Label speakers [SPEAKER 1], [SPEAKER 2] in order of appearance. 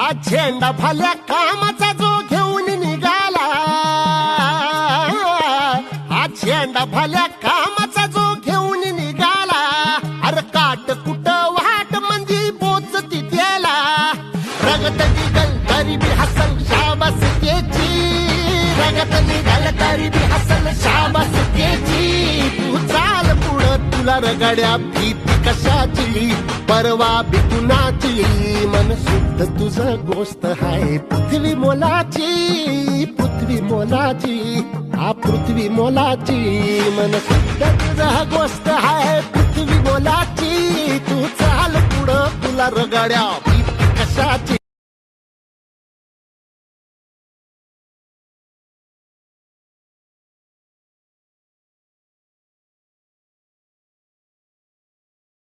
[SPEAKER 1] हा झेंडा भल्या कामाचा जो घेऊन निघाला, हा झेंडा भल्या कामाचा जो घेऊन निघाला, अरे काट कुट वाट म्हणजे पोचती त्याला, रगत निघल तरी बी हसल शाबास त्याची, रगत निघल तरी बी हसल शाबास त्याची, तू चाल पुढं तुला रगड्या भीती कशाची, परवा बी कुणाची, मन शुद्ध तुझं गोष्ट हाय पृथ्वी मोलाची, पृथ्वी मोलाची, हा पृथ्वी मोलाची, मन शुद्ध तुझं गोष्ट हाय पृथ्वी मोलाची, तू चाल पुढं तुला रगड्या भीती कशाची.